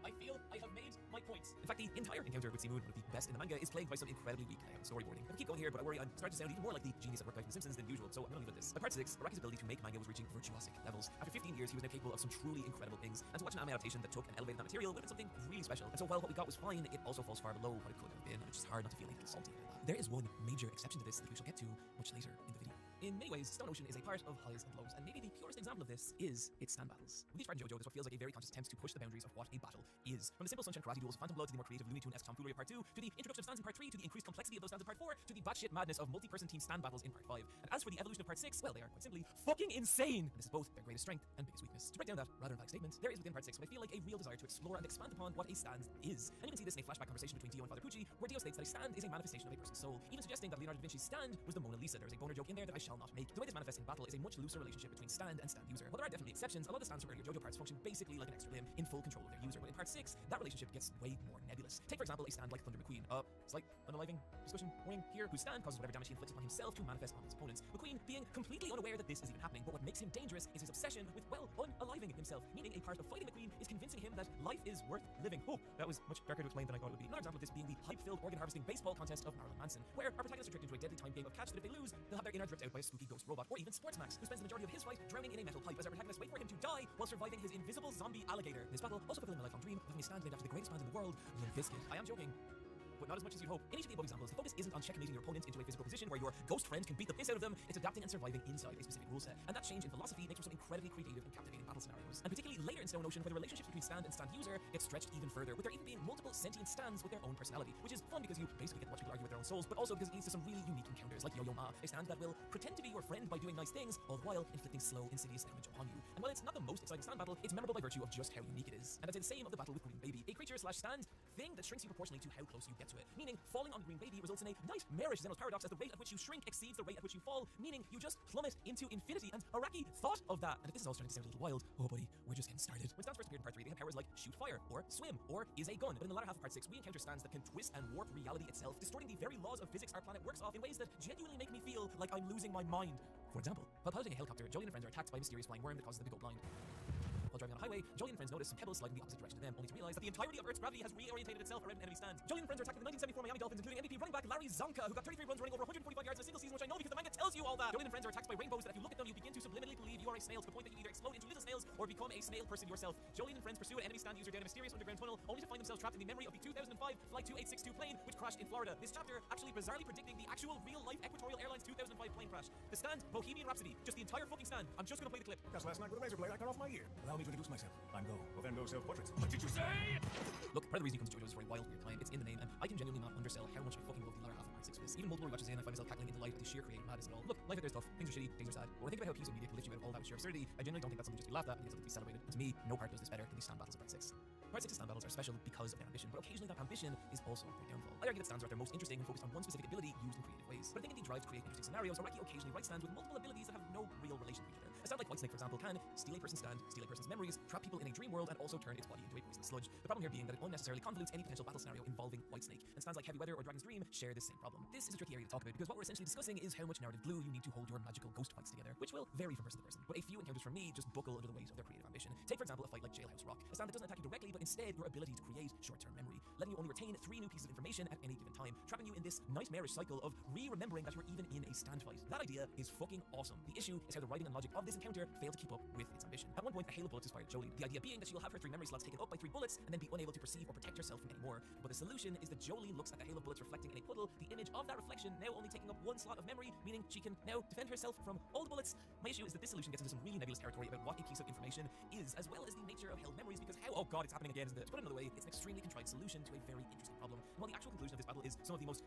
I feel I have made my points. In fact, the entire encounter with Sea Moon, one of the best in the manga, is plagued by some incredibly weak storyboarding. I can keep going here, but I worry I'm starting to sound even more like the genius at work life in The Simpsons than usual, so I'm gonna leave it at this. By Part 6, Araki's ability to make manga was reaching virtuosic levels. After 15 years, he was now capable of some truly incredible things, and to watch an anime adaptation that took and elevated that material would have been something really special. And so while what we got was fine, it also falls far below what it could have been, and it's just hard not to feel a little salty about that. There is one major exception to this that we shall get to much later in the video. In many ways, Stone Ocean is a part of highs and lows, and maybe the purest example of this is its stand battles. With each part in JoJo, this what feels like a very conscious attempt to push the boundaries of what a battle is. From the simple sunshine karate duels of Phantom Blood to the more creative Looney Tunes-esque tomfoolery of Part 2, to the introduction of stands in Part 3, to the increased complexity of those stands in Part 4, to the batshit madness of multi-person team stand battles in Part 5. And as for the evolution of Part 6, well, they are quite simply fucking insane! And this is both their greatest strength and biggest weakness. To break down that rather emphatic statement, there is within Part 6 what I feel like a real desire to explore and expand upon what a stand is. And you can see this in a flashback conversation between Dio and Father Pucci, where Dio states that a stand is a manifestation of a person's soul, even suggesting that Leonardo da Vinci's stand was the Mona Lisa. There is a boner joke in there that I shall not make. The way this manifests in battle is a much looser relationship between stand and stand user. While there are definitely exceptions, a lot of the stands from earlier JoJo parts function basically like an extra limb in full control of their user, but in part 6, that relationship gets way more nebulous. Take for example a stand like Thunder McQueen, slight unaliving discussion warning here, whose stand causes whatever damage he inflicts upon himself to manifest on his opponents. McQueen being completely unaware that this is even happening, but what makes him dangerous is his obsession with, well, unaliving himself, meaning a part of fighting McQueen is convincing him that life is worth living. Oh, that was much darker to explain than I thought it would be. Another example of this being the hype-filled organ-harvesting baseball contest of Marilyn Manson, where our protagonists are tricked into a deadly time game of catch that if they lose, they'll have their innards ripped out by a spooky ghost robot, or even Sportsmax, who spends the majority of his fight drowning in a metal pipe as our protagonists wait for him to die while surviving his invisible zombie alligator. This battle also fulfilling my lifelong dream of having a stand named after the greatest band in the world, Limp Bizkit. I am joking, but not as much as you'd hope. In each of the above examples, the focus isn't on checkmating your opponent into a physical position where your ghost friend can beat the piss out of them, it's adapting and surviving inside a specific rule set. And that change in philosophy makes for some incredibly creative and captivating battle scenarios. And particularly later in Stone Ocean, where the relationships between stand and stand user get stretched even further, with there even being multiple sentient stands with their own personality, which is fun because you basically get to watch people argue with their own souls, but also because it leads to some really unique encounters, like Yo-Yo Ma, a stand that will pretend to be your friend by doing nice things, all the while inflicting slow, insidious damage upon you. And while it's not the most exciting stand battle, it's memorable by virtue of just how unique it is. And I'd say the same of the battle with Green Baby, a creature/stand thing that shrinks you proportionally to how close you get to it, meaning falling on Green Baby results in a nightmarish Zeno's paradox as the rate at which you shrink exceeds the rate at which you fall, meaning you just plummet into infinity. And Araki thought of that. And if this is all starting to sound a little wild, oh buddy, we're just getting started. When stands first appeared in part 3, they had powers like shoot fire, or swim, or is a gun. But in the latter half of part 6, we encounter stands that can twist and warp reality itself, distorting the very laws of physics our planet works off in ways that genuinely make me feel like I'm losing my mind. For example, while piloting a helicopter, Jolie and friends are attacked by a mysterious flying worm that causes them to go blind. While driving on a highway, Jolie and friends notice some pebbles sliding the opposite direction to them, only to realize that the entirety of Earth's gravity has reorientated itself around an enemy stand. Jolie and friends are attacked by the 1974 Miami Dolphins, including MVP running back Larry Zonka, who got 33 runs running over 145 yards in a single season, which I know because the manga tells you all that. Jolie and friends are attacked by rainbows that if you look at them, you begin to subliminally believe you are a snail to the point that you either explode into little snails or become a snail person yourself. Jolie and friends pursue an enemy stand user down a mysterious underground tunnel, only to find themselves trapped in the memory of the 2005 Flight 2862 plane, which crashed in Florida. This chapter actually bizarrely predicting the actual real-life Equatorial Airlines 2005 plane crash. The stand, Bohemian Rhapsody, just the entire fucking stand. I'm just gonna play the clip. Just last night with a razor blade, I cut off my ear. Allow me to introduce myself. I'm Go of Endo Self-Portraits. What did you say? Look, part of the reason he comes to JoJo is for a wild, weird time. It's in the name, and I can genuinely not undersell how much I fucking love the latter half of part 6 is. Even multiple rewatches in, I find myself cackling into life at the sheer creative madness of it all. Look, life out there's tough, things are shitty, things are sad. But when I think about how a piece of media can lift you out of all that with sheer absurdity, I genuinely don't think that's something just to be laughed at, I think it's something to be celebrated. And to me, no part does this better than these stand battles of part 6. Part 6's stand battles are special because of their ambition, but occasionally that ambition is also their downfall. I argue that stands are at their most interesting when focused on one specific ability used in creative ways. But I think in the drive to create interesting scenarios, Araki occasionally writes stands with multiple abilities that have no real relation to each other. A stand like Whitesnake, for example, can steal a person's stand, steal a person's memories, trap people in a dream world, and also turn its body into a poisonous sludge. The problem here being that it unnecessarily convolutes any potential battle scenario involving Whitesnake, and stands like Heavy Weather or Dragon's Dream share this same problem. This is a tricky area to talk about because what we're essentially discussing is how much narrative glue you need to hold your magical ghost fights together, which will vary from person to person. But a few encounters from me just buckle under the weight of their creative ambition. Take for example a fight like Jailhouse Rock, a stand that doesn't attack you directly, but instead your ability to create short-term memory, letting you only retain 3 new pieces of information at any given time, trapping you in this nightmarish cycle of remembering that you're even in a stand fight. That idea is fucking awesome. The issue is how the writing and logic of this encounter fail to keep up with its ambition. At one point, a hail of bullets inspired Jolie, the idea being that she'll have her 3 memory slots taken up by 3 bullets and then be unable to perceive or protect herself from any more. But the solution is that Jolie looks at the hail of bullets reflecting in a puddle, the image of that reflection now only taking up 1 slot of memory, meaning she can now defend herself from all the bullets. My issue is that this solution gets into some really nebulous territory about what a piece of information is, as well as the nature of held memories, because how, oh god, it's happening again, isn't it? To put it another way, it's an extremely contrived solution to a very interesting problem. And while the actual conclusion of this battle is some of the most